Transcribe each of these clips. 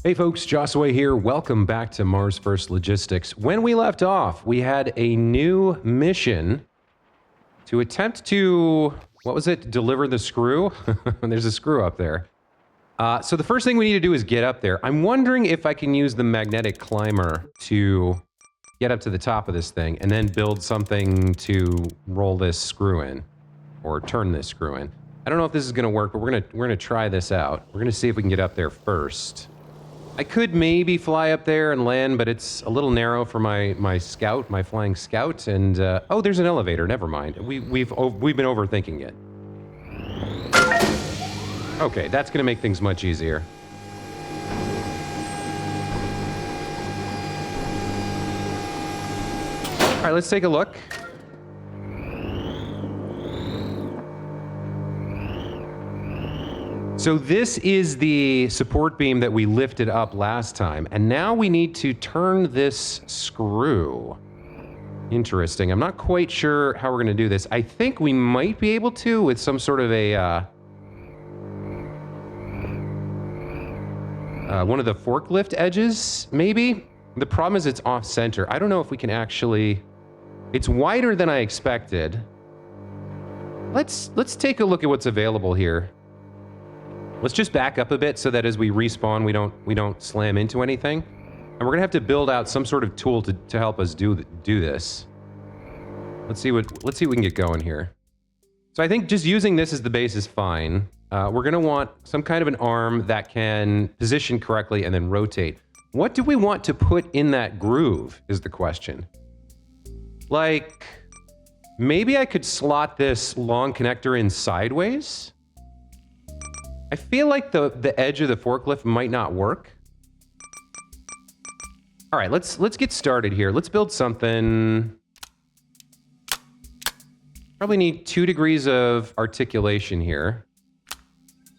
Hey folks, Joshua here. Welcome back to Mars First Logistics. When we left off, we had a new mission to attempt to, what was it, deliver the screw? There's a screw up there. So the first thing we need to do is get up there. I'm wondering if I can use the magnetic climber to get up to the top of this thing and then build something to roll this screw in or turn this screw in. I don't know if this is going to work, but we're gonna try this out. We're gonna see if we can get up there first. I could maybe fly up there and land, but it's a little narrow for my scout, my flying scout. And oh, there's an elevator. Never mind. We've been overthinking it. Okay, that's gonna make things much easier. All right, let's take a look. So this is the support beam that we lifted up last time, and now we need to turn this screw. Interesting. I'm not quite sure how we're going to do this. I think we might be able to with some sort of a one of the forklift edges, maybe. The problem is it's off center. I don't know if we can actually. It's wider than I expected. Let's take a look at what's available here. Let's just back up a bit so that as we respawn, we don't slam into anything. And we're gonna have to build out some sort of tool to help us do this. Let's see what we can get going here. So I think just using this as the base is fine. We're gonna want some kind of an arm that can position correctly and then rotate. What do we want to put in that groove is the question. Like, maybe I could slot this long connector in sideways? I feel like the edge of the forklift might not work. All right, let's get started here. Let's build something. Probably need 2 degrees of articulation here.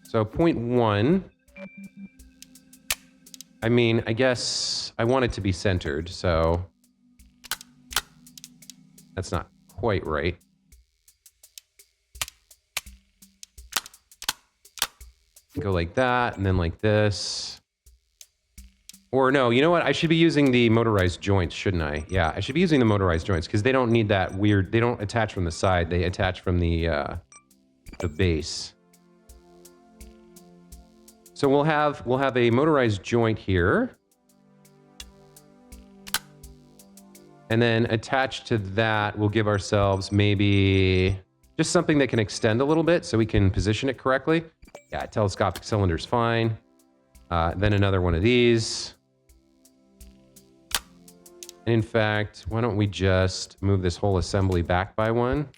So 0.1. I mean, I guess I want it to be centered, so that's not quite right. Go like that, and then like this. Or no, you know what? I should be using the motorized joints, shouldn't I? Yeah, I should be using the motorized joints because they don't need that weird. They don't attach from the side. They attach from the base. So we'll have a motorized joint here, and then attached to that, we'll give ourselves maybe just something that can extend a little bit so we can position it correctly. Yeah, telescopic cylinder's fine. Then another one of these. And in fact, why don't we just move this whole assembly back by one?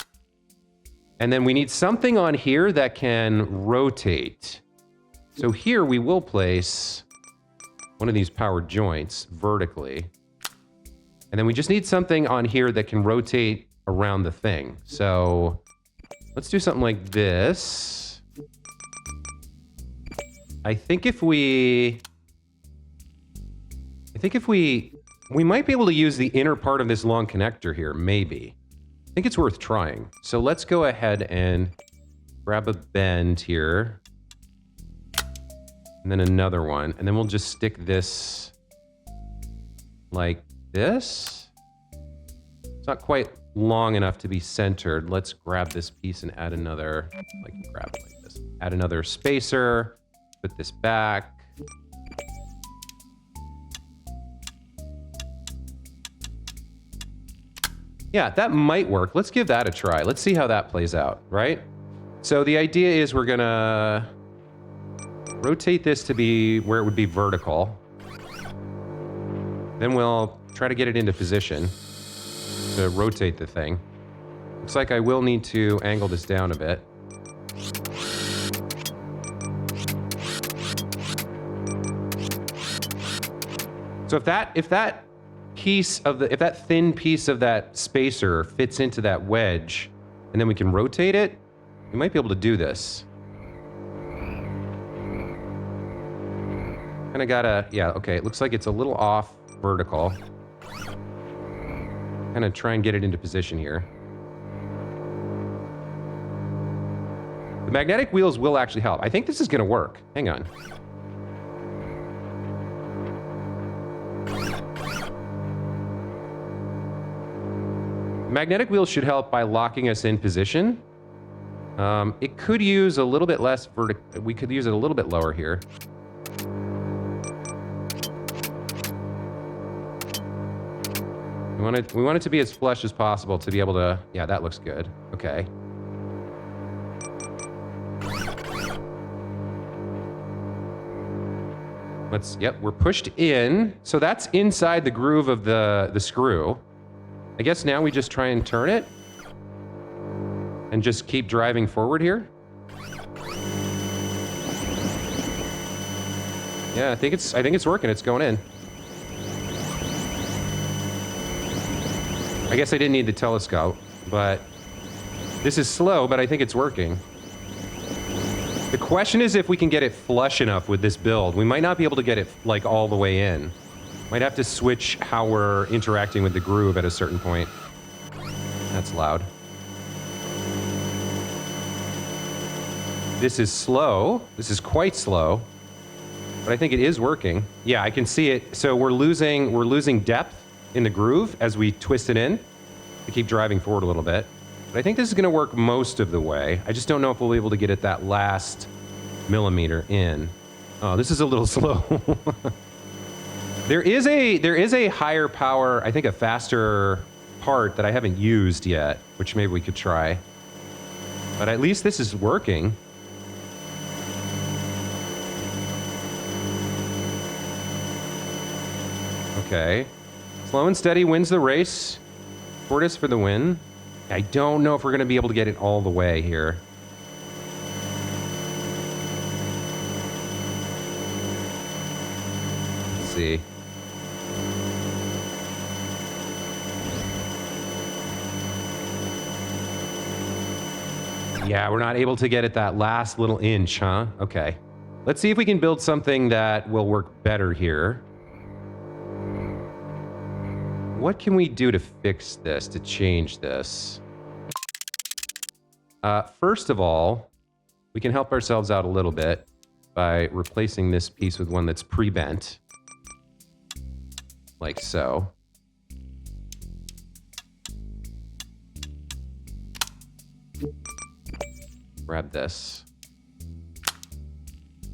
And then we need something on here that can rotate. So here we will place one of these powered joints vertically. And then we just need something on here that can rotate around the thing. So let's do something like this. I think if we might be able to use the inner part of this long connector here, maybe. I think it's worth trying. So let's go ahead and grab a bend here. And then another one. And then we'll just stick this like this. It's not quite long enough to be centered. Let's grab this piece and add another, like grab it like this. Add another spacer. Put this back. Yeah, that might work. Let's give that a try. Let's see how that plays out, right? So the idea is we're gonna rotate this to be where it would be vertical. Then we'll try to get it into position to rotate the thing. Looks like I will need to angle this down a bit. So if that thin piece of that spacer fits into that wedge, and then we can rotate it, we might be able to do this. Kind of gotta, yeah, okay. It looks like it's a little off vertical. Kind of try and get it into position here. The magnetic wheels will actually help. I think this is gonna work. Hang on. magnetic wheel should help by locking us in position. It could use a little bit less we could use it a little bit lower here. We want it to be as flush as possible to be able to... Yeah, that looks good. Okay. Yep, we're pushed in. So that's inside the groove of the screw. I guess now we just try and turn it. And just keep driving forward here. Yeah, I think it's working. It's going in. I guess I didn't need the telescope, but this is slow, but I think it's working. The question is if we can get it flush enough with this build. We might not be able to get it like all the way in. Might have to switch how we're interacting with the groove at a certain point. That's loud. This is slow. This is quite slow, but I think it is working. Yeah, I can see it. So we're losing depth in the groove as we twist it in to keep driving forward a little bit. But I think this is going to work most of the way. I just don't know if we'll be able to get it that last millimeter in. Oh, this is a little slow. There is a higher power, I think a faster part that I haven't used yet, which maybe we could try. But at least this is working. Okay. Slow and steady wins the race. Tortoise for the win. I don't know if we're going to be able to get it all the way here. Let's see. Yeah, we're not able to get it that last little inch, huh? Okay. Let's see if we can build something that will work better here. What can we do to fix this, to change this? First of all, we can help ourselves out a little bit by replacing this piece with one that's pre-bent. Like so. Grab this.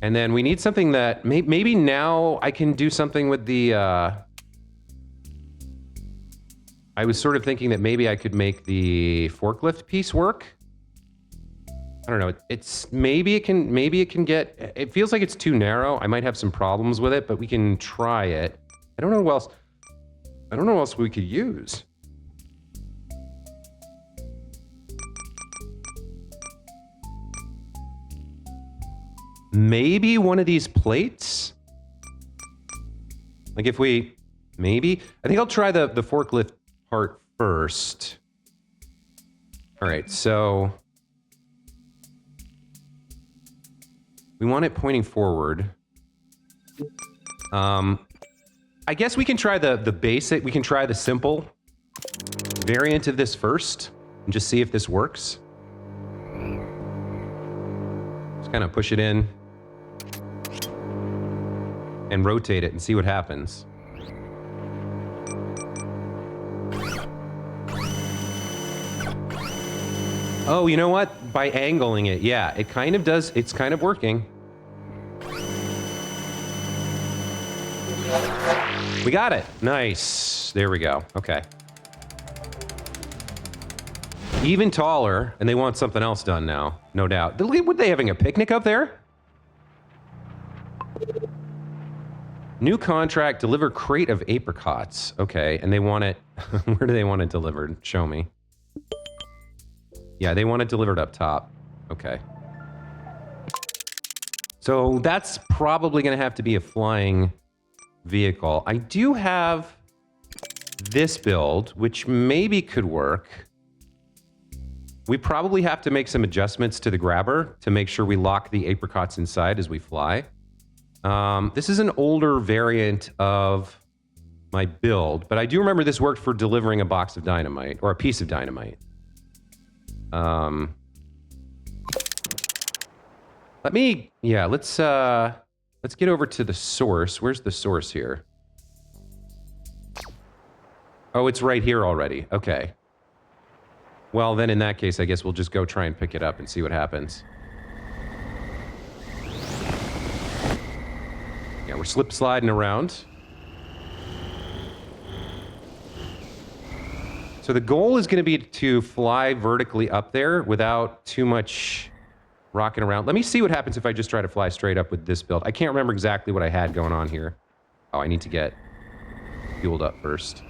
And then we need something that... Maybe now I can do something with the... I was sort of thinking that maybe I could make the forklift piece work. I don't know. Maybe it can get. It feels like it's too narrow. I might have some problems with it, but we can try it. I don't know what else. I don't know what else we could use. Maybe one of these plates. Like if we, maybe. I think I'll try the forklift part first. All right, so we want it pointing forward. I guess we can try the basic, we can try the simple variant of this first and just see if this works. Just kind of push it in and rotate it and see what happens. Oh, you know what? By angling it, yeah, it kind of does. It's kind of working. We got it. Nice. There we go. Okay. Even taller, and they want something else done now, no doubt. Were they having a picnic up there? New contract, deliver crate of apricots. Okay, and they want it... Where do they want it delivered? Show me. Yeah, they want it delivered up top. Okay. So that's probably going to have to be a flying vehicle. I do have this build, which maybe could work. We probably have to make some adjustments to the grabber to make sure we lock the apricots inside as we fly. This is an older variant of my build, but I do remember this worked for delivering a box of dynamite, or a piece of dynamite. Let's get over to the source. Where's the source here? Oh, it's right here already. Okay. Well, then in that case, I guess we'll just go try and pick it up and see what happens. Yeah, we're slip sliding around. So the goal is going to be to fly vertically up there without too much rocking around. Let me see what happens if I just try to fly straight up with this build. I can't remember exactly what I had going on here. Oh, I need to get fueled up first.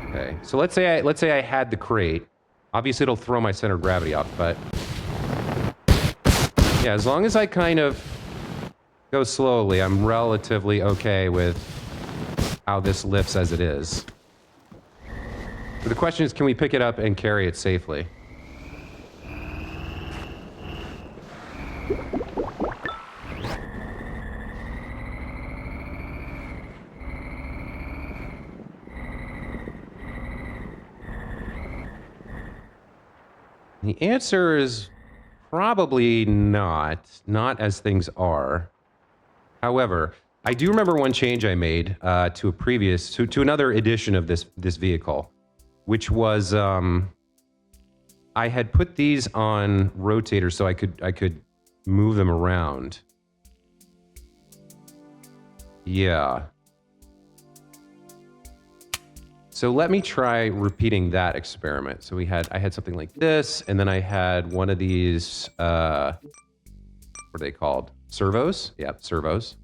Okay, so let's say I had the crate. Obviously, it'll throw my center of gravity off, but yeah, as long as I kind of go slowly, I'm relatively okay with how this lifts as it is. So the question is, can we pick it up and carry it safely? The answer is probably not as things are. However, I do remember one change I made to another edition of this vehicle, which was I had put these on rotators so I could move them around. Yeah. So let me try repeating that experiment. So I had something like this, and then I had one of these what are they called? Servos? Yeah, servos.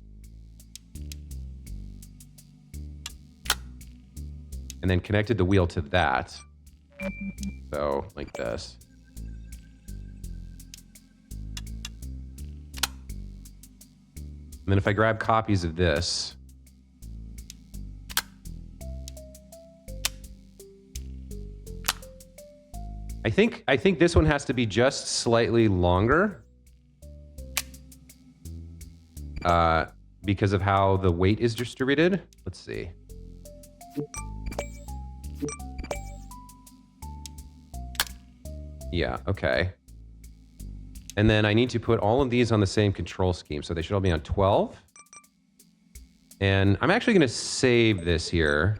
And then connected the wheel to that. So, like this. And then if I grab copies of this, I think this one has to be just slightly longer. Because of how the weight is distributed. Let's see. Yeah, okay. And then I need to put all of these on the same control scheme, so they should all be on 12. And I'm actually going to save this here.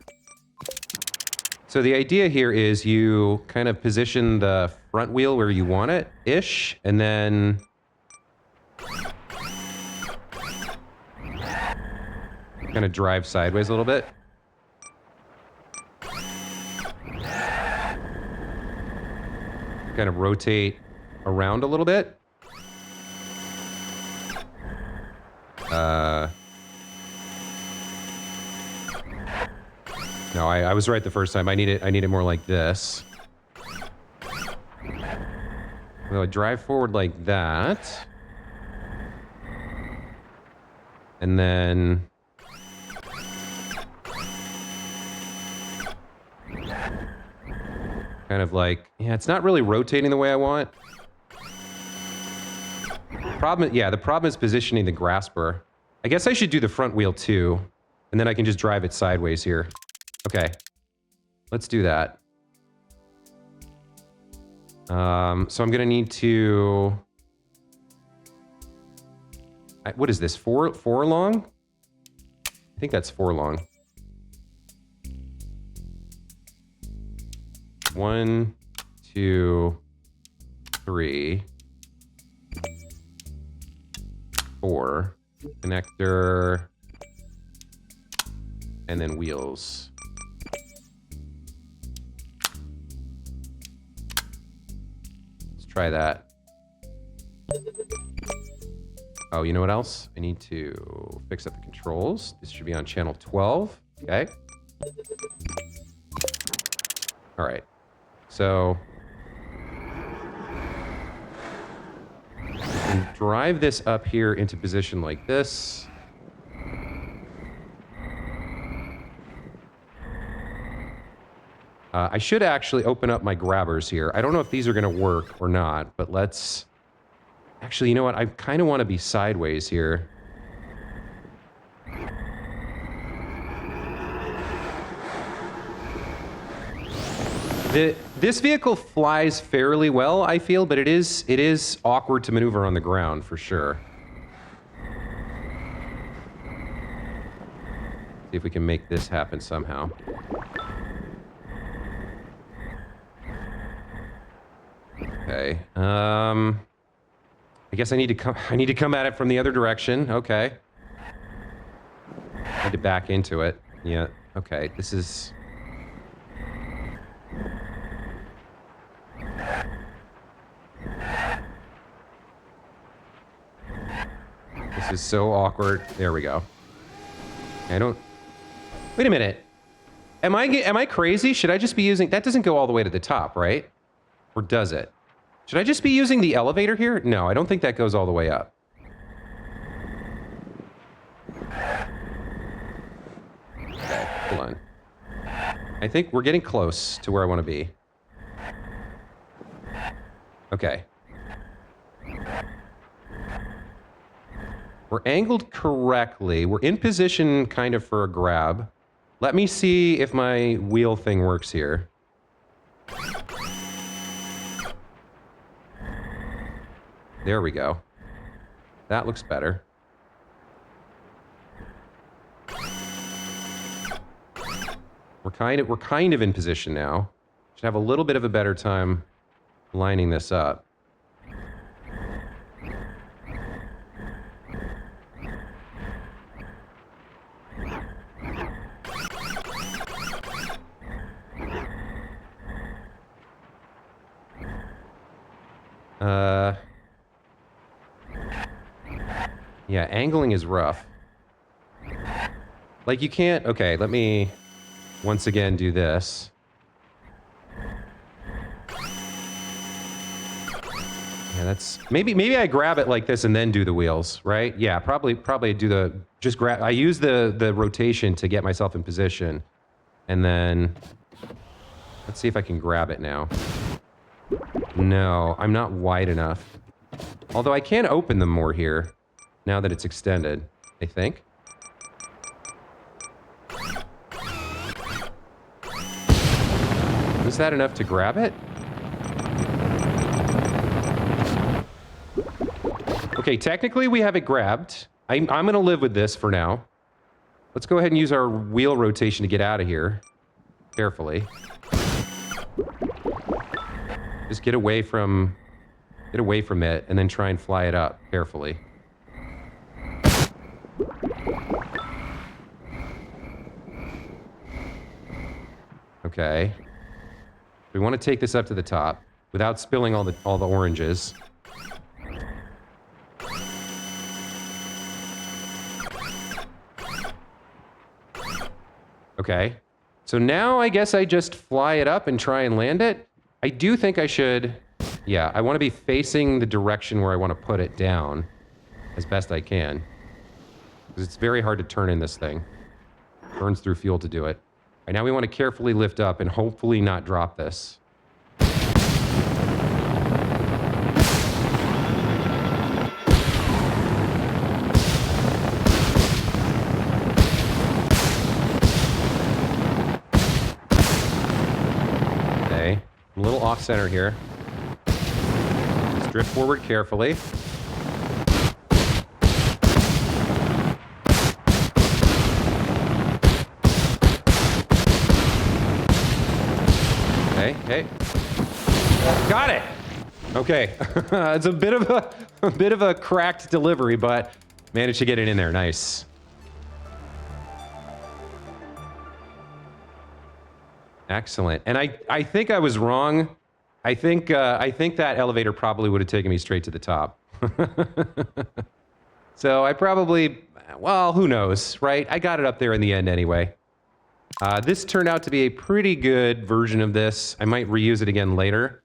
So the idea here is you kind of position the front wheel where you want it-ish, and then kind of drive sideways a little bit. Kind of rotate around a little bit. No, I was right the first time. I need it more like this. So I drive forward like that. And then kind of like, yeah, it's not really rotating the way I want. The problem is positioning the grasper. I guess I should do the front wheel too, and then I can just drive it sideways here. Okay, let's do that. So I'm gonna need to, what is this, four long? I think that's 4 long. 1, 2, 3, 4. Connector. And then wheels. Let's try that. Oh, you know what else? I need to fix up the controls. This should be on channel 12. Okay. All right. So and drive this up here into position like this. I should actually open up my grabbers here. I don't know if these are going to work or not, but let's... Actually, you know what? I kind of want to be sideways here. This vehicle flies fairly well, I feel, but it is awkward to maneuver on the ground for sure. See if we can make this happen somehow. Okay. I guess I need to come at it from the other direction. Okay. I need to back into it. Yeah. Okay. This is so awkward. There we go. I don't. Wait a minute. Am I crazy? Should I just be using that? Doesn't go all the way to the top, right? Or does it? Should I just be using the elevator here? No, I don't think that goes all the way up. Okay, hold on. I think we're getting close to where I want to be. Okay. We're angled correctly. We're in position kind of for a grab. Let me see if my wheel thing works here. There we go. That looks better. We're kind of in position now. Should have a little bit of a better time lining this up. Yeah, angling is rough. Like, you can't... Okay, let me once again do this. Yeah, that's... Maybe I grab it like this and then do the wheels, right? Yeah, probably do the... Just grab... I use the rotation to get myself in position. And then... Let's see if I can grab it now. No, I'm not wide enough. Although I can open them more here, now that it's extended, I think. Was that enough to grab it? Okay, technically we have it grabbed. I'm going to live with this for now. Let's go ahead and use our wheel rotation to get out of here. Carefully. Just get away from it and then try and fly it up carefully. Okay. We want to take this up to the top without spilling all the oranges. Okay. So now I guess I just fly it up and try and land it. I do think I should... Yeah, I want to be facing the direction where I want to put it down as best I can. Because it's very hard to turn in this thing. Burns through fuel to do it. All right, now we want to carefully lift up and hopefully not drop this. Okay, I'm a little off-center here. Drift forward carefully. Okay. Got it. Okay. It's a bit of a cracked delivery, but managed to get it in there. Nice. Excellent. And I think I was wrong. I think that elevator probably would have taken me straight to the top. So I probably, well, who knows, right? I got it up there in the end anyway. This turned out to be a pretty good version of this. I might reuse it again later.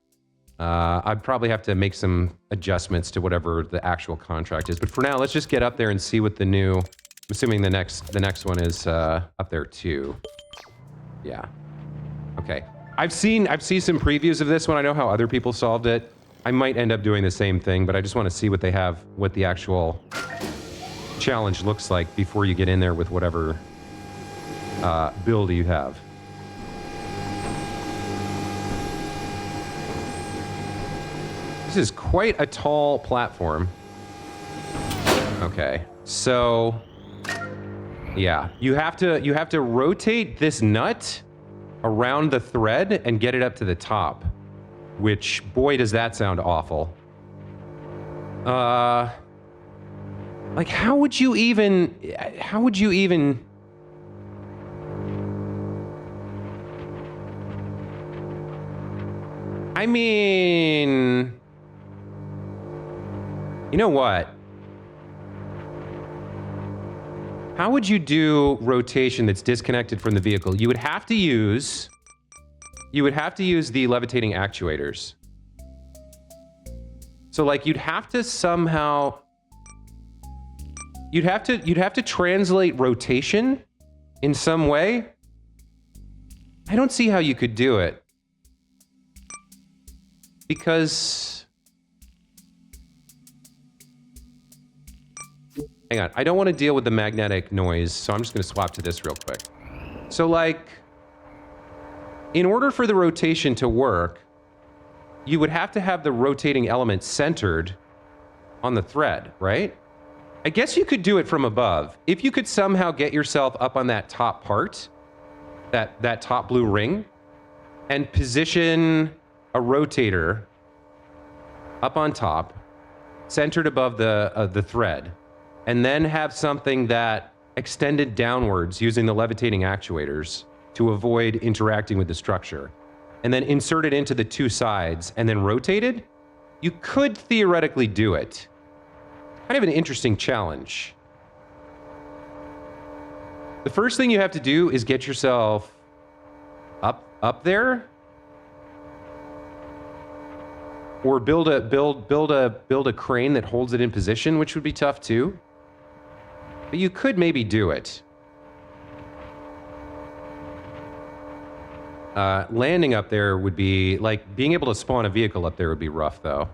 I'd probably have to make some adjustments to whatever the actual contract is. But for now, let's just get up there and see what the new, I'm assuming the next one is up there too. Yeah. Okay. I've seen some previews of this one. I know how other people solved it. I might end up doing the same thing, but I just want to see what they have, what the actual challenge looks like before you get in there with whatever build you have. This is quite a tall platform. Okay, so yeah, you have to rotate this nut around the thread and get it up to the top. which, boy, does that sound awful. Like, how would you even... I mean... You know what? How would you do rotation that's disconnected from the vehicle? You would have to use the levitating actuators. So like you'd have to somehow you'd have to translate rotation in some way. I don't see how you could do it. Because hang on, I don't want to deal with the magnetic noise, so I'm just going to swap to this real quick. So like, in order for the rotation to work, you would have to have the rotating element centered on the thread, right? I guess you could do it from above. If you could somehow get yourself up on that top part, that top blue ring, and position a rotator up on top, centered above the thread, and then have something that extended downwards using the levitating actuators to avoid interacting with the structure, and then insert it into the two sides and then rotated, you could theoretically do it. Kind of an interesting challenge. The first thing you have to do is get yourself up there, or build a crane that holds it in position, which would be tough too. But you could maybe do it. Landing up there would be, like, being able to spawn a vehicle up there would be rough, though.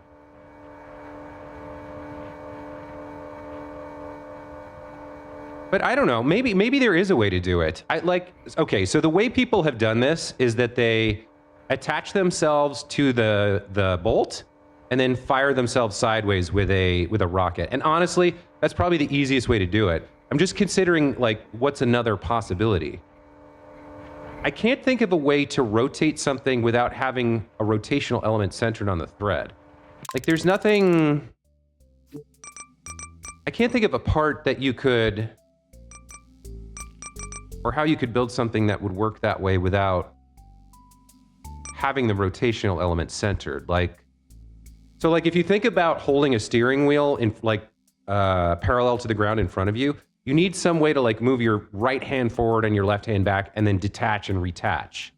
But I don't know, maybe there is a way to do it. Okay, so the way people have done this is that they attach themselves to the bolt and then fire themselves sideways with a rocket. And honestly, that's probably the easiest way to do it. I'm just considering, like, what's another possibility? I can't think of a way to rotate something without having a rotational element centered on the thread. Like, there's nothing... I can't think of a part that you could... or how you could build something that would work that way without having the rotational element centered. Like, so like if you think about holding a steering wheel in like parallel to the ground in front of you, you need some way to like move your right hand forward and your left hand back and then detach and retach.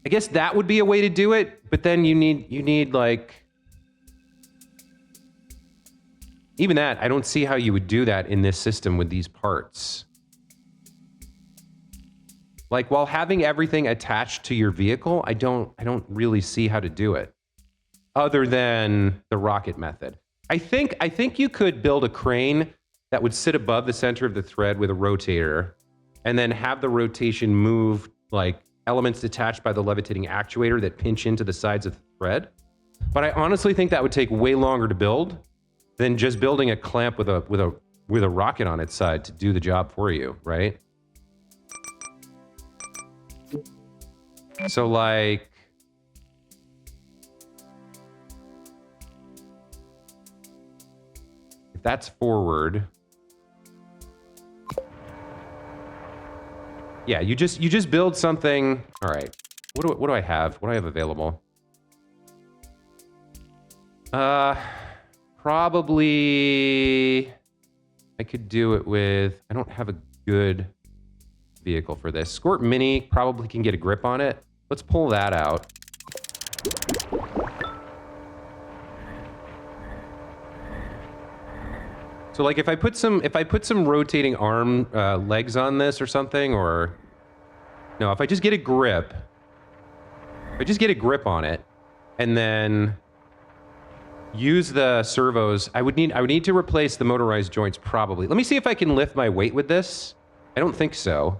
I guess that would be a way to do it, but then you need like, even that, I don't see how you would do that in this system with these parts. Like, while having everything attached to your vehicle, I don't really see how to do it, other than the rocket method. I think you could build a crane that would sit above the center of the thread with a rotator, and then have the rotation move like elements detached by the levitating actuator that pinch into the sides of the thread. But I honestly think that would take way longer to build than just building a clamp with a rocket on its side to do the job for you, right? So like, if that's forward, yeah, you just build something. All right, what do I have? What do I have available? Probably I could do it with, I don't have a good vehicle for this. Squirt Mini probably can get a grip on it. Let's pull that out. So like if I put some rotating arm legs on this or something, or no, if I just get a grip, on it and then use the servos, I would need to replace the motorized joints probably. Let me see if I can lift my weight with this. I don't think so,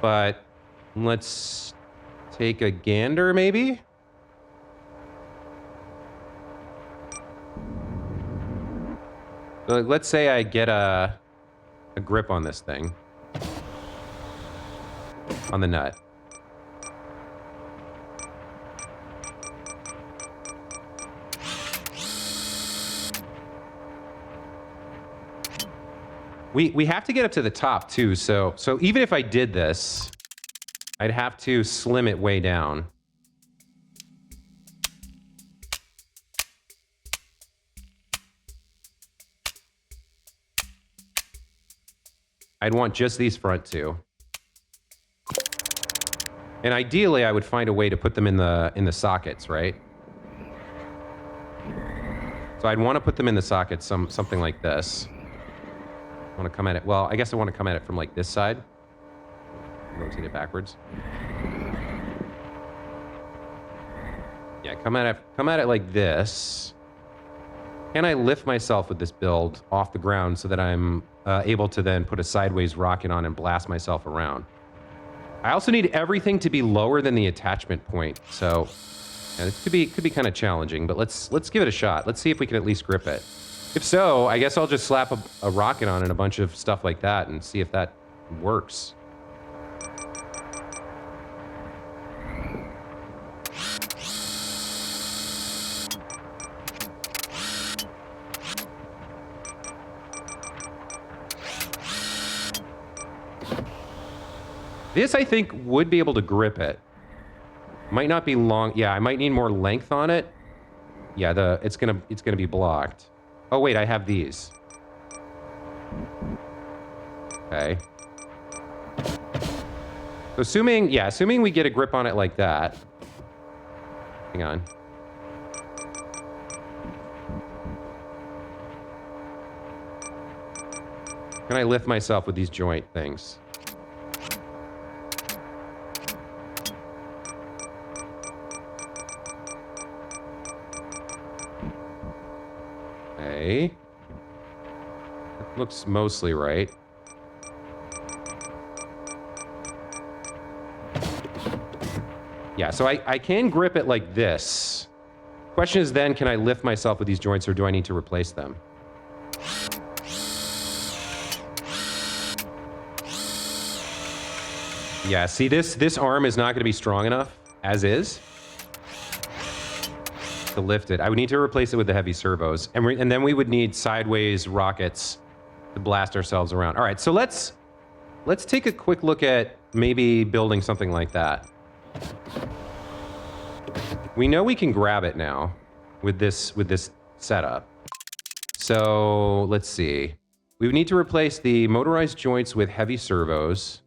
but let's take a gander maybe. Let's say I get a grip on this thing, on the nut. We have to get up to the top too. So even if I did this, I'd have to slim it way down. I'd want just these front two. And ideally, I would find a way to put them in the sockets, right? So I'd want to put them in the sockets, something like this. I want to come at it. Well, I guess I want to come at it from like this side. Rotate it backwards. Yeah, come at it like this. Can I lift myself with this build off the ground so that I'm able to then put a sideways rocket on and blast myself around? I also need everything to be lower than the attachment point. So yeah, this could be kind of challenging, but let's give it a shot. Let's see if we can at least grip it. If so, I guess I'll just slap a rocket on and a bunch of stuff like that and see if that works. This, I think, would be able to grip it. Might not be long. Yeah, I might need more length on it. Yeah, it's gonna be blocked. Oh wait, I have these. Okay. So assuming we get a grip on it like that. Hang on. Can I lift myself with these joint things? Okay. That looks mostly right. Yeah, so I can grip it like this. Question is then, can I lift myself with these joints or do I need to replace them? Yeah, see this arm is not going to be strong enough as is to lift it. I would need to replace it with the heavy servos, and then we would need sideways rockets to blast ourselves around. All right, so let's take a quick look at maybe building something like that. We know we can grab it now with this setup. So let's see. We would need to replace the motorized joints with heavy servos.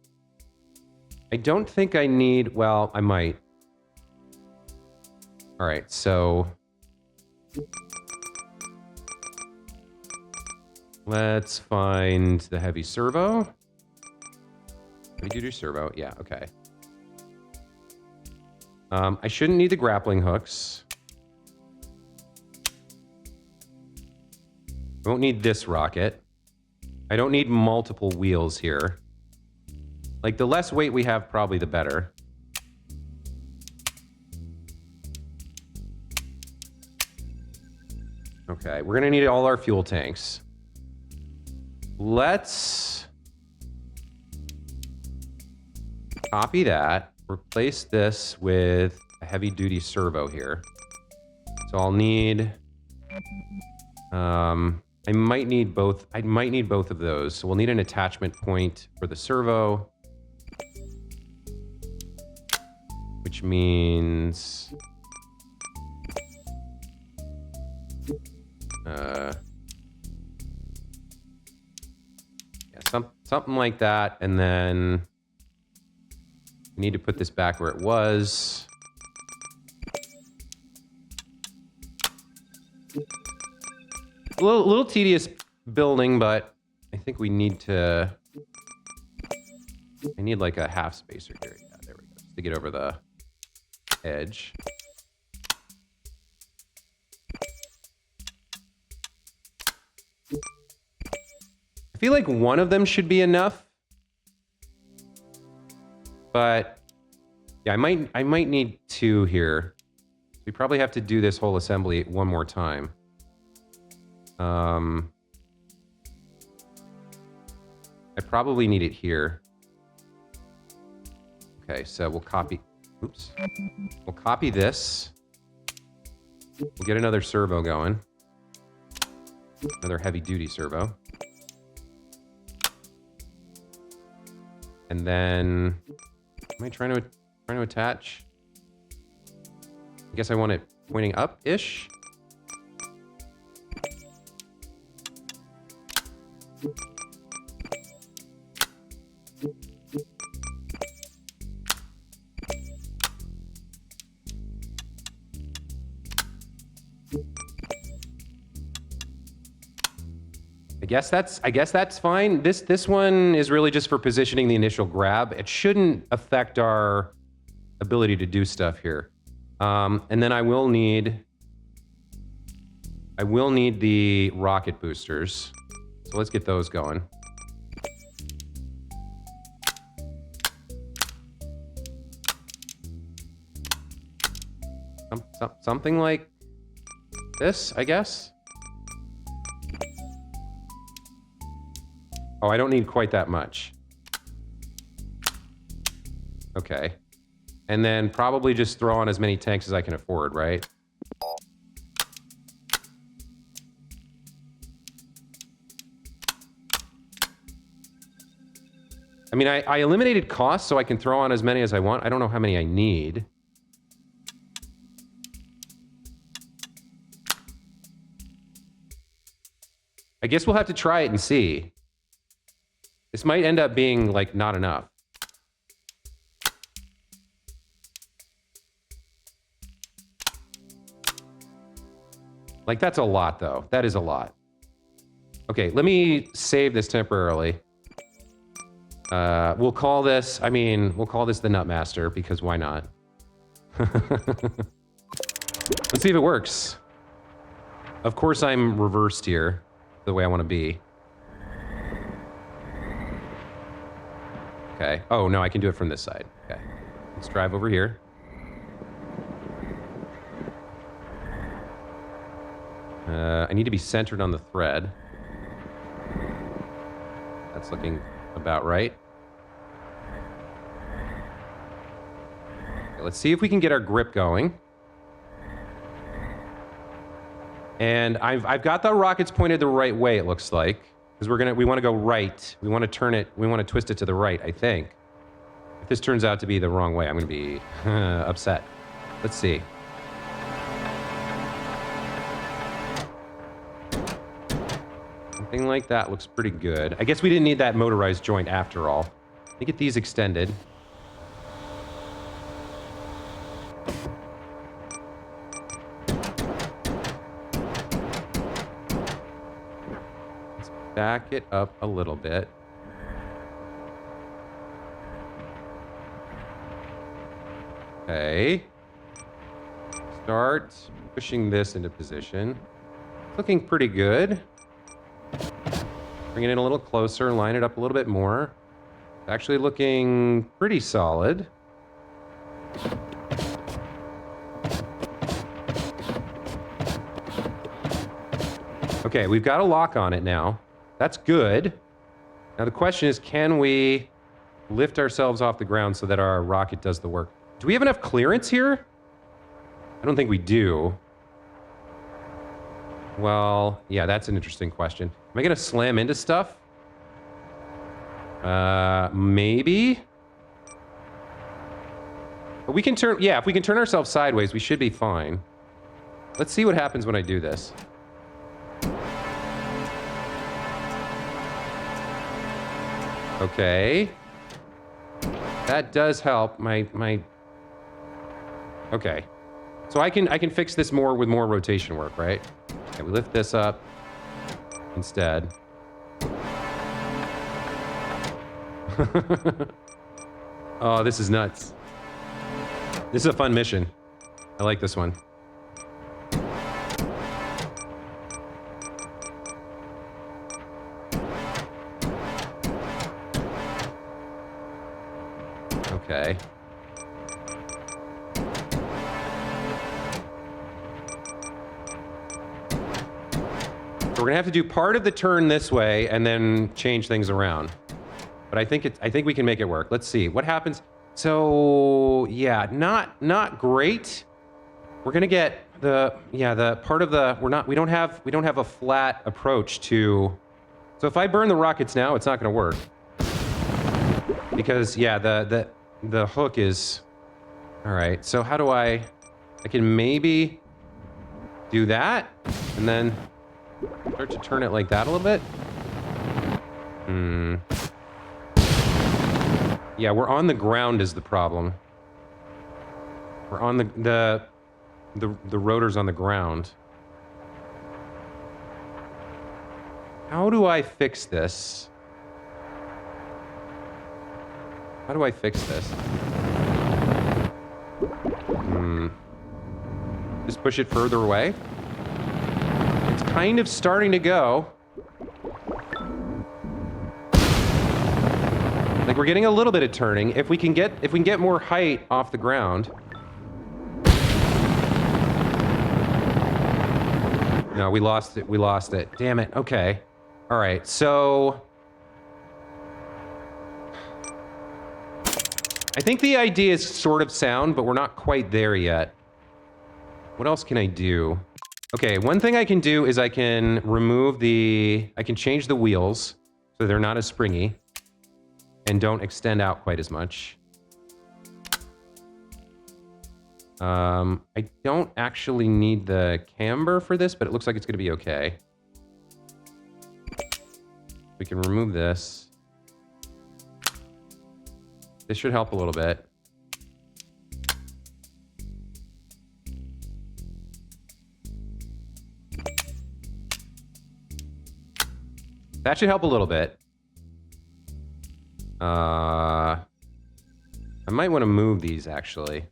I don't think I need, well, I might. All right, so let's find the heavy servo. Heavy duty servo, yeah, okay. I shouldn't need the grappling hooks. I won't need this rocket. I don't need multiple wheels here. Like, the less weight we have, probably the better. Okay, we're gonna need all our fuel tanks. Let's copy that. Replace this with a heavy-duty servo here. So I'll need... I might need both of those. So we'll need an attachment point for the servo. Which means... yeah, something like that, and then we need to put this back where it was. A little tedious building, but I think we need to... I need like a half spacer here. Yeah, there we go. Just to get over the edge. I feel like one of them should be enough. But yeah, I might need two here. We probably have to do this whole assembly one more time. I probably need it here. Okay, so we'll copy... Oops. We'll copy this. We'll get another servo going. Another heavy-duty servo. And then, am I trying to attach? I guess I want it pointing up-ish. I guess that's fine. This one is really just for positioning the initial grab. It shouldn't affect our ability to do stuff here. And then I will need the rocket boosters. So let's get those going. Something like this, I guess. Oh, I don't need quite that much. Okay. And then probably just throw on as many tanks as I can afford, right? I mean, I eliminated costs so I can throw on as many as I want. I don't know how many I need. I guess we'll have to try it and see. This might end up being, like, not enough. Like, that's a lot, though. That is a lot. Okay, let me save this temporarily. We'll call this the Nutmaster, because why not? Let's see if it works. Of course, I'm reversed here, the way I want to be. Okay. Oh, no, I can do it from this side. Okay. Let's drive over here. I need to be centered on the thread. That's looking about right. Okay, let's see if we can get our grip going. And I've got the rockets pointed the right way, it looks like. Because we want to go right. We want to turn it, we want to twist it to the right, I think. If this turns out to be the wrong way, I'm going to be upset. Let's see. Something like that looks pretty good. I guess we didn't need that motorized joint after all. Let me get these extended. Let's back it up a little bit. Okay. Start pushing this into position. It's looking pretty good. Bring it in a little closer, line it up a little bit more. It's actually looking pretty solid. Okay, we've got a lock on it now. That's good. Now the question is, can we lift ourselves off the ground so that our rocket does the work? Do we have enough clearance here? I don't think we do. Well, yeah, that's an interesting question. Am I going to slam into stuff? Maybe. But we can turn, yeah, if we can turn ourselves sideways, we should be fine. Let's see what happens when I do this. Okay. That does help. Okay. So I can fix this more with more rotation work, right? Okay, we lift this up instead. Oh, this is nuts. This is a fun mission. I like this one. Okay. So we're gonna have to do part of the turn this way and then change things around. But I think we can make it work. Let's see what happens. So yeah, not great. We're gonna get the part of the we don't have a flat approach to. So if I burn the rockets now, it's not gonna work. Because, yeah, the hook is... All right, so how do I can maybe do that and then start to turn it like that a little bit. Yeah, we're on the ground is the problem. We're on the rotor's on the ground. How do I fix this? How do I fix this? Just push it further away. It's kind of starting to go. Like we're getting a little bit of turning. If we can get more height off the ground. No, we lost it. We lost it. Damn it. Okay. All right. So I think the idea is sort of sound, but we're not quite there yet. What else can I do? Okay, one thing I can do is I can change the wheels so they're not as springy and don't extend out quite as much. I don't actually need the camber for this, but it looks like it's going to be okay. We can remove this. This should help a little bit. That should help a little bit. I might want to move these, actually.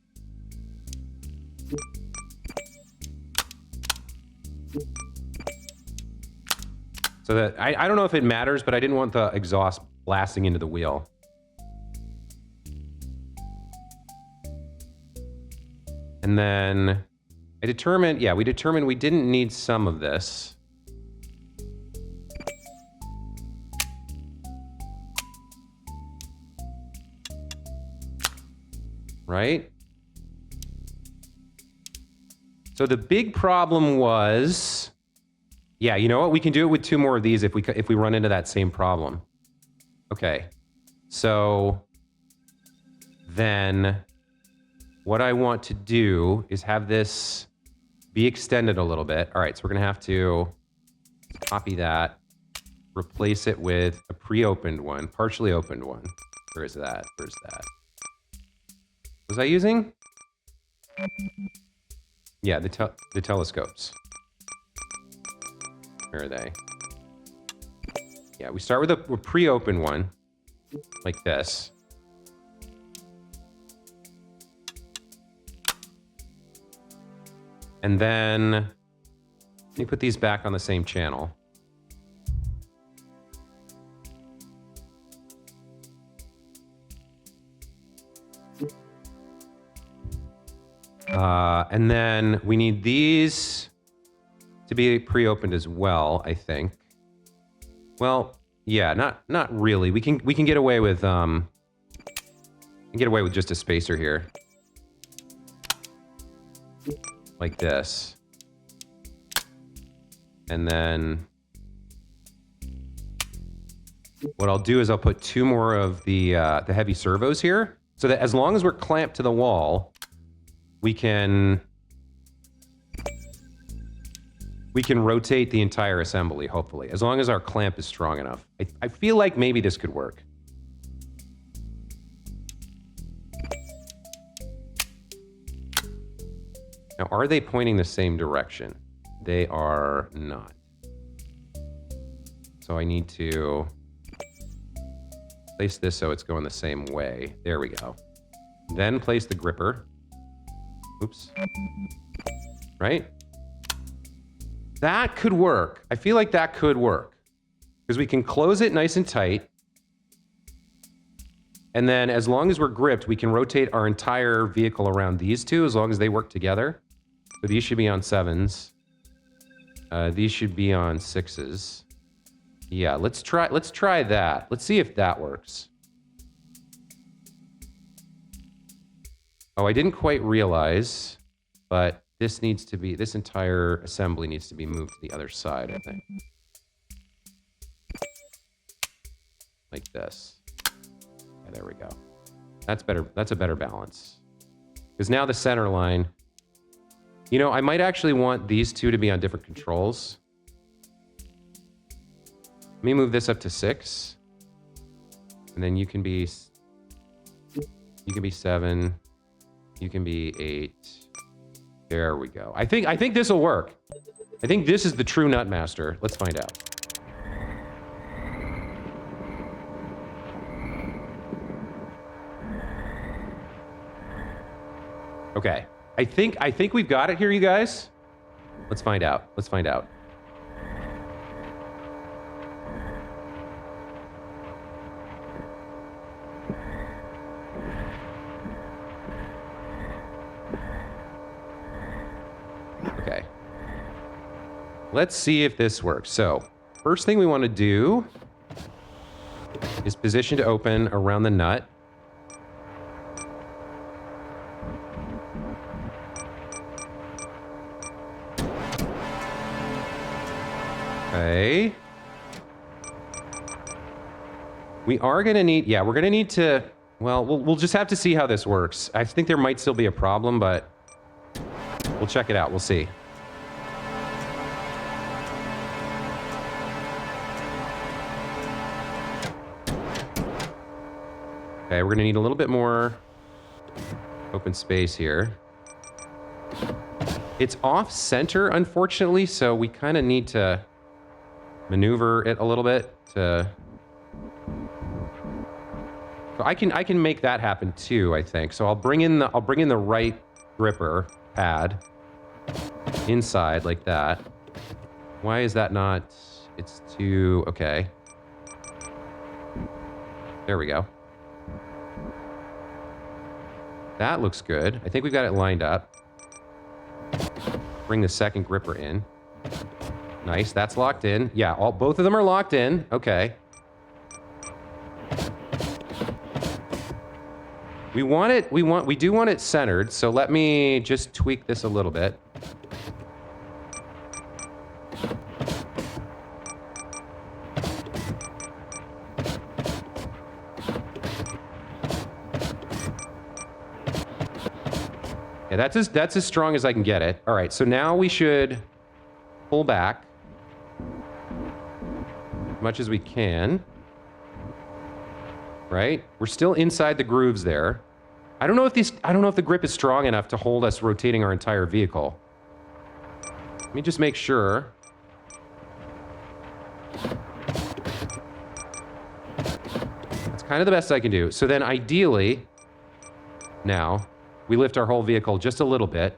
So that, I don't know if it matters, but I didn't want the exhaust blasting into the wheel. And then we determined we didn't need some of this. Right? So the big problem was, yeah, you know what? We can do it with 2 more of these if we run into that same problem. Okay. So then what I want to do is have this be extended a little bit. All right, so we're going to have to copy that, replace it with a pre-opened one, partially opened one. Where is that? Where's that? Was I using? Yeah, the telescopes. Where are they? Yeah, we start with a pre-open one, like this. And then let me put these back on the same channel. And then we need these to be pre-opened as well, I think. Well, yeah, not really. We can get away with just a spacer here. Like this. And then what I'll do is I'll put 2 more of the heavy servos here, so that as long as we're clamped to the wall, we can rotate the entire assembly, hopefully, as long as our clamp is strong enough. I feel like maybe this could work. Now, are they pointing the same direction? They are not. So I need to place this so it's going the same way. There we go. Then place the gripper. Oops. Right? That could work. I feel like that could work. Because we can close it nice and tight. And then as long as we're gripped, we can rotate our entire vehicle around these two as long as they work together. So these should be on 7s. These should be on 6s. Yeah, let's try that. Let's see if that works. Oh, I didn't quite realize, but this entire assembly needs to be moved to the other side, I think. Like this. Okay, there we go. That's better. That's a better balance. Because now the center line, you know, I might actually want these two to be on different controls. Let me move this up to 6. And then you can be 7. You can be 8. There we go. I think this will work. I think this is the true Nutmaster. Let's find out. Okay. I think we've got it here, you guys. Let's find out. Let's find out. Okay. Let's see if this works. So, first thing we want to do is position to open around the nut. Okay. We are going to need, yeah, we're going to need to, well, we'll just have to see how this works. I think there might still be a problem, but we'll check it out. We'll see. Okay, we're going to need a little bit more open space here. It's off center, unfortunately, so we kind of need to maneuver it a little bit to... So I can make that happen too, I think. So I'll bring in the right gripper pad inside like that. Why is that not? It's too okay. There we go. That looks good. I think we've got it lined up. Bring the second gripper in. Nice, that's locked in. Yeah, both of them are locked in. Okay. We do want it centered, so let me just tweak this a little bit. Yeah, that's as strong as I can get it. All right, so now we should pull back as much as we can. Right? We're still inside the grooves there. I don't know if the grip is strong enough to hold us rotating our entire vehicle. Let me just make sure. That's kind of the best I can do. So then ideally, now, we lift our whole vehicle just a little bit.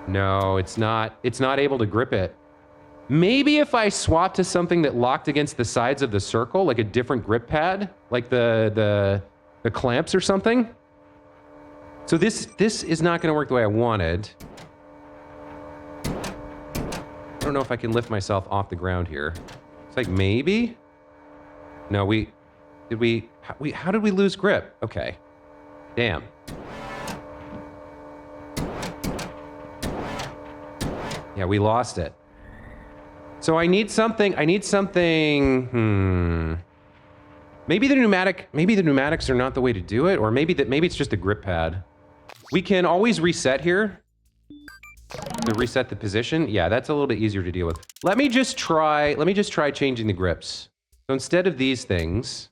No, it's not able to grip it. Maybe if I swap to something that locked against the sides of the circle, like a different grip pad, like the clamps or something. So this is not going to work the way I wanted. I don't know if I can lift myself off the ground here. It's like maybe. No, how did we lose grip? Okay. Damn. Yeah, we lost it. So I need something, maybe the pneumatics are not the way to do it, or maybe it's just a grip pad. We can always reset here. To reset the position. Yeah, that's a little bit easier to deal with. Let me just try changing the grips. So instead of these things,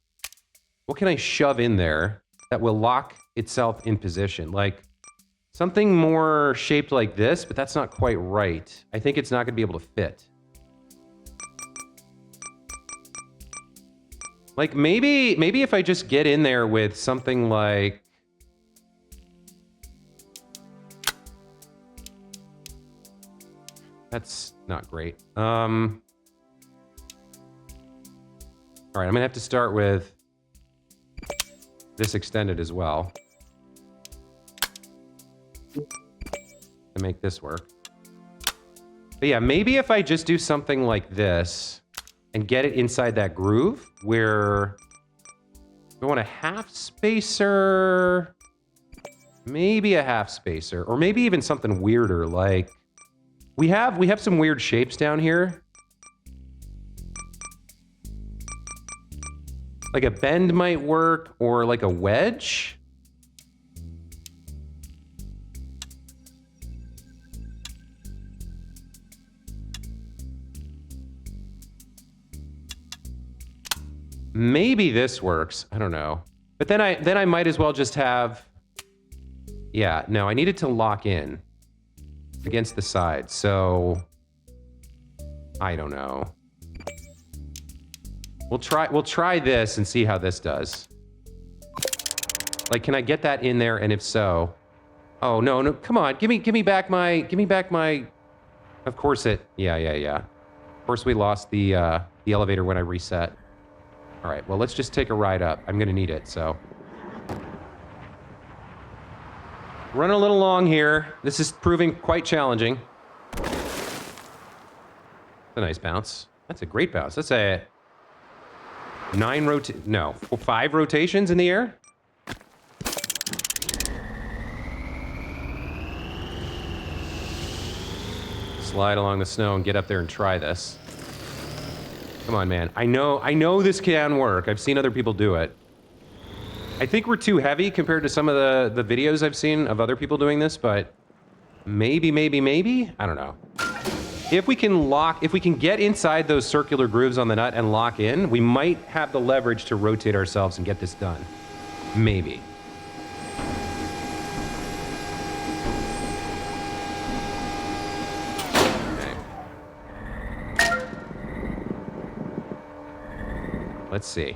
what can I shove in there that will lock itself in position? Like something more shaped like this, but that's not quite right. I think it's not gonna be able to fit. Like maybe if I just get in there with something like, that's not great. All right, I'm gonna have to start with this extended as well to make this work. But yeah, maybe if I just do something like this and get it inside that groove where we want a half spacer, maybe a half spacer, or maybe even something weirder. Like we have some weird shapes down here. Like a bend might work, or like a wedge. Maybe this works. I don't know. But then I might as well just have... Yeah, no, I need it to lock in against the side. So I don't know. We'll try this and see how this does. Like, can I get that in there? And if so... Oh, no, come on. Give me back my... Of course it... Yeah. Of course we lost the elevator when I reset. All right, well, let's just take a ride up. I'm gonna need it, so. Running a little long here. This is proving quite challenging. A nice bounce. That's a great bounce. That's a 5 rotations in the air. Slide along the snow and get up there and try this. Come on, man. I know this can work. I've seen other people do it. I think we're too heavy compared to some of the videos I've seen of other people doing this, but maybe. I don't know. If we can get inside those circular grooves on the nut and lock in, we might have the leverage to rotate ourselves and get this done. Maybe. Let's see.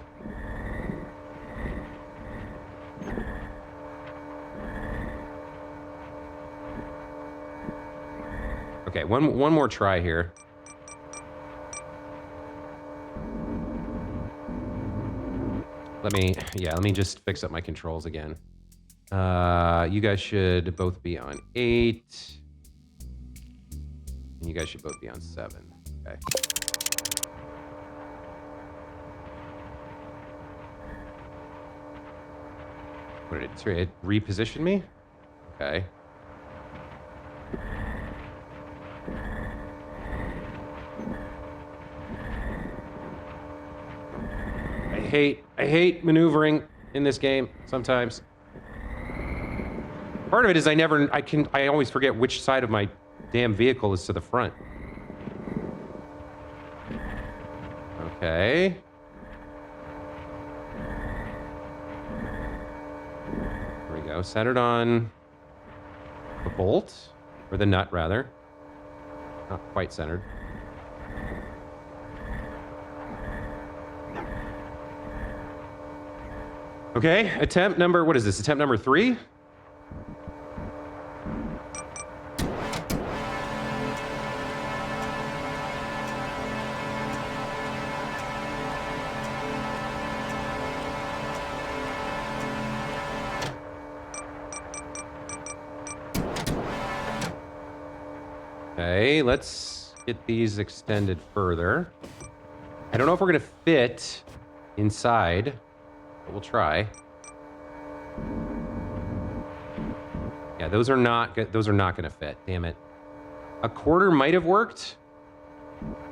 Okay, one more try here. Let me just fix up my controls again. You guys should both be on 8. And you guys should both be on 7. Okay. What did it do? It repositioned me? Okay. I hate maneuvering in this game sometimes. Part of it is I always forget which side of my damn vehicle is to the front. Okay. Go centered on the bolt, or the nut rather. Not quite centered. Okay, attempt number, what is this? Attempt number 3? Okay, let's get these extended further. I don't know if we're gonna fit inside, but we'll try. Yeah, those are not gonna fit. Damn it. A quarter might have worked,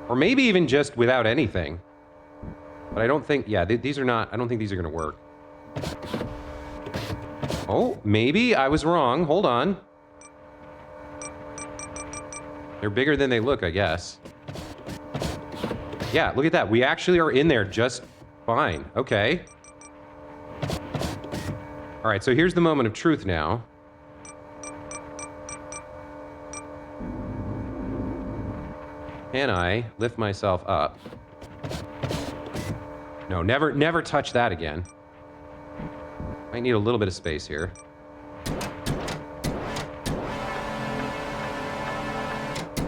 or maybe even just without anything. But I don't think. Yeah, these are not. I don't think these are gonna work. Oh, maybe I was wrong. Hold on. They're bigger than they look, I guess. Yeah, look at that. We actually are in there just fine. Okay. All right, so here's the moment of truth now. Can I lift myself up? No, never touch that again. Might need a little bit of space here.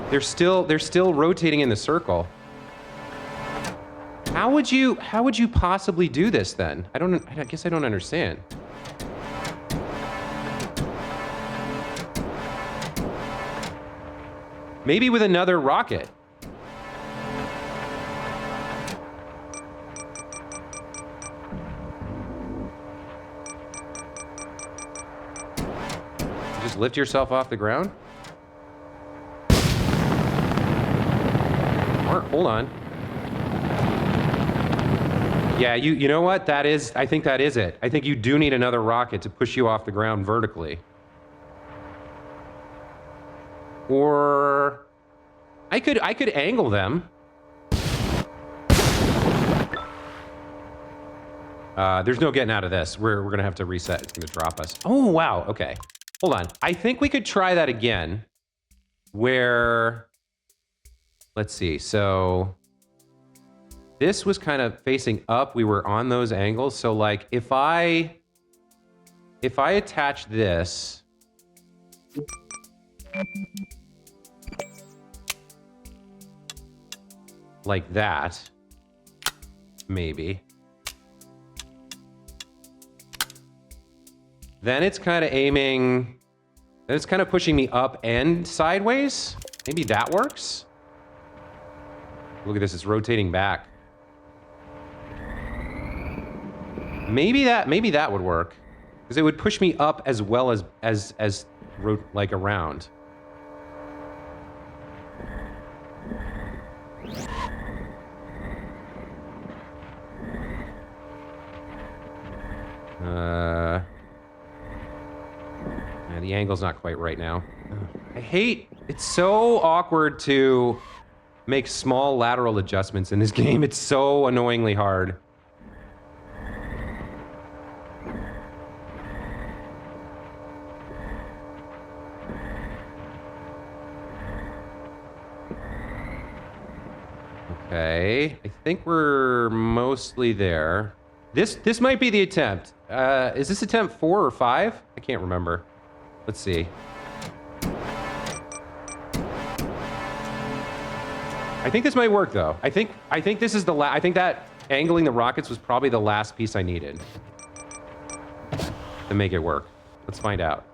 They're still rotating in the circle. How would you possibly do this then? I guess I don't understand. Maybe with another rocket. Just lift yourself off the ground? Hold on. Yeah, you know what? I think that is it. I think you do need another rocket to push you off the ground vertically. Or I could angle them. There's no getting out of this. We're gonna have to reset. It's gonna drop us. Oh wow. Okay. Hold on. I think we could try that again. Where, let's see. So this was kind of facing up. We were on those angles. So like if I attach this, like that, maybe. Then it's kind of aiming, then it's kind of pushing me up and sideways. Maybe that works. Look at this, it's rotating back. Maybe that would work. Because it would push me up as well as like around. Yeah, the angle's not quite right now. It's so awkward to make small lateral adjustments in this game. It's so annoyingly hard. Okay, I think we're mostly there. This might be the attempt. Is this attempt 4 or 5? I can't remember. Let's see. I think this might work though. I think this is the I think that angling the rockets was probably the last piece I needed to make it work. Let's find out.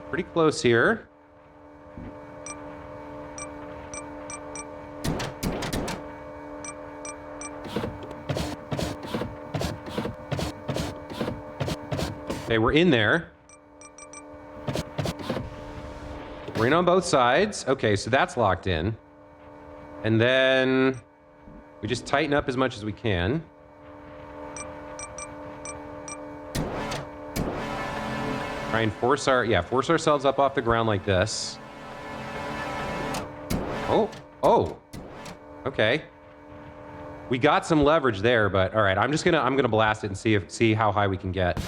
Pretty close here. Okay, we're in there. We're in on both sides. Okay, so that's locked in. And then we just tighten up as much as we can. Try and force ourselves up off the ground like this. Oh. Okay. We got some leverage there, but all right, I'm gonna blast it and see how high we can get.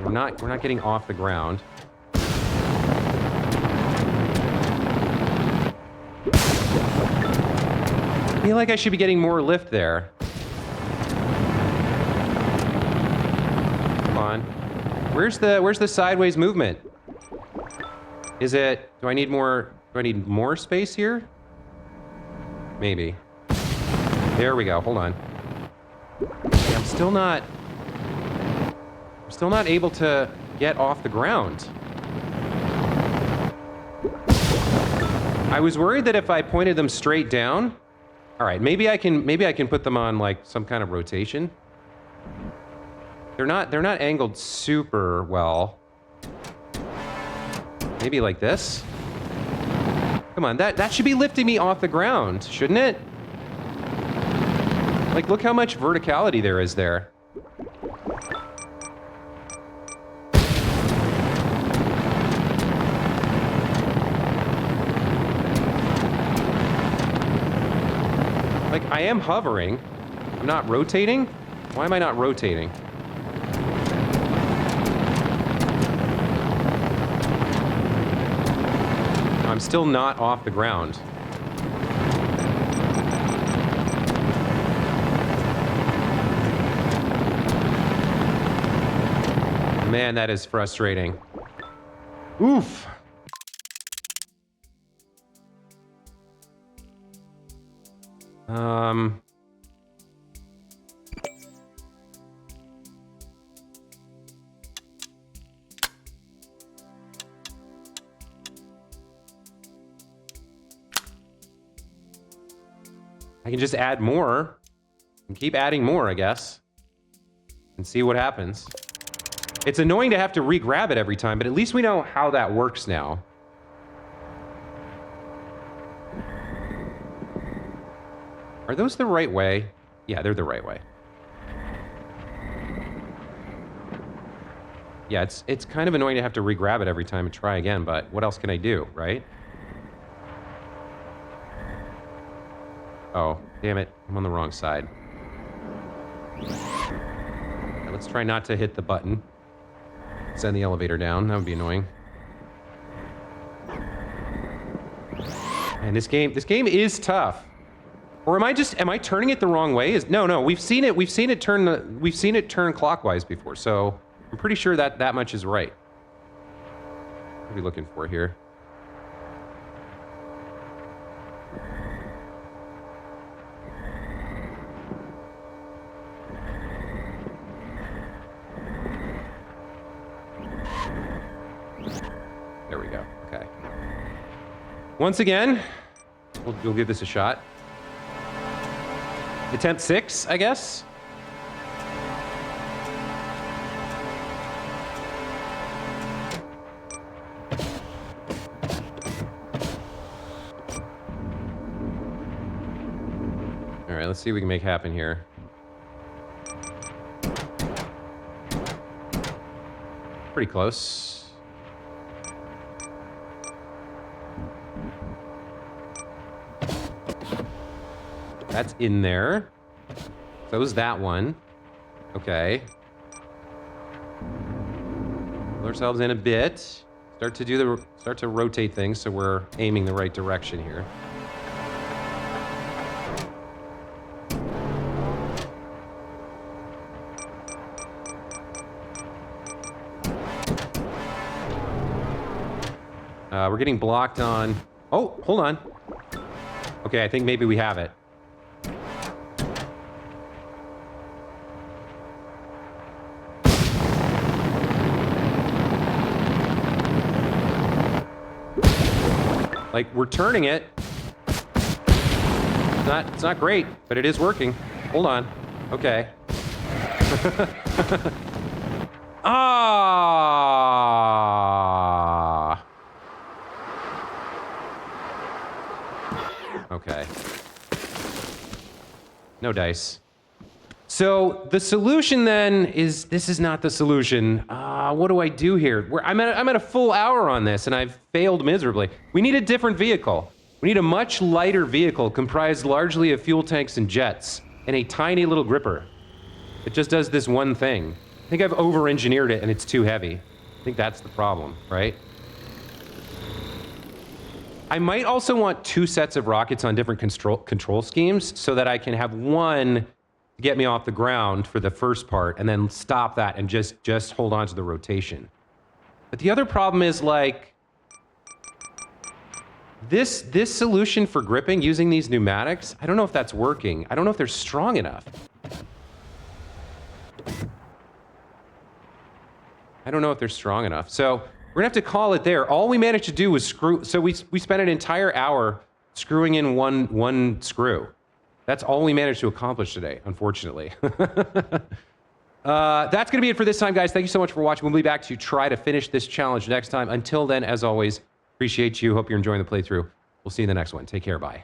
We're not getting off the ground. I feel like I should be getting more lift there. Come on. Where's the sideways movement? Is it, do I need more space here? Maybe. There we go, hold on. I'm still not able to get off the ground. I was worried that if I pointed them straight down, all right, maybe I can put them on like some kind of rotation. They're not angled super well. Maybe like this. Come on, that should be lifting me off the ground, shouldn't it? Like, look how much verticality there is there. Like, I am hovering. I'm not rotating. Why am I not rotating? I'm still not off the ground. Man, that is frustrating. Oof. I can just add more and keep adding more, I guess, and see what happens. It's annoying to have to re-grab it every time, but at least we know how that works now. Are those the right way? Yeah, they're the right way. Yeah, it's kind of annoying to have to re-grab it every time and try again, but what else can I do, right? Oh, damn it. I'm on the wrong side. Okay, let's try not to hit the button. Send the elevator down. That would be annoying. And this game is tough. Or am I turning it the wrong way? No, we've seen it turn clockwise before, so I'm pretty sure that much is right. What are we looking for here? There we go. Okay. Once again, we'll give this a shot. Attempt 6, I guess. All right, let's see what we can make happen here. Pretty close. That's in there. So is that one. Okay. Pull ourselves in a bit. Start to rotate things so we're aiming the right direction here. We're getting blocked on. Oh, hold on. Okay, I think maybe we have it. Like, we're turning it. It's not great, but it is working. Hold on. Okay. Ah. Okay. No dice. So the solution then is, this is not the solution. What do I do here? I'm at a full hour on this and I've failed miserably. We need a different vehicle. We need a much lighter vehicle comprised largely of fuel tanks and jets and a tiny little gripper. It just does this one thing. I think I've over-engineered it and it's too heavy. I think that's the problem, right? I might also want 2 sets of rockets on different control schemes so that I can have one to get me off the ground for the first part and then stop that and just hold on to the rotation. But the other problem is, like, this solution for gripping using these pneumatics, I don't know if that's working. I don't know if they're strong enough. I don't know if they're strong enough. So we're gonna have to call it there. All we managed to do was so we spent an entire hour screwing in one screw. That's all we managed to accomplish today, unfortunately. That's going to be it for this time, guys. Thank you so much for watching. We'll be back to try to finish this challenge next time. Until then, as always, appreciate you. Hope you're enjoying the playthrough. We'll see you in the next one. Take care. Bye.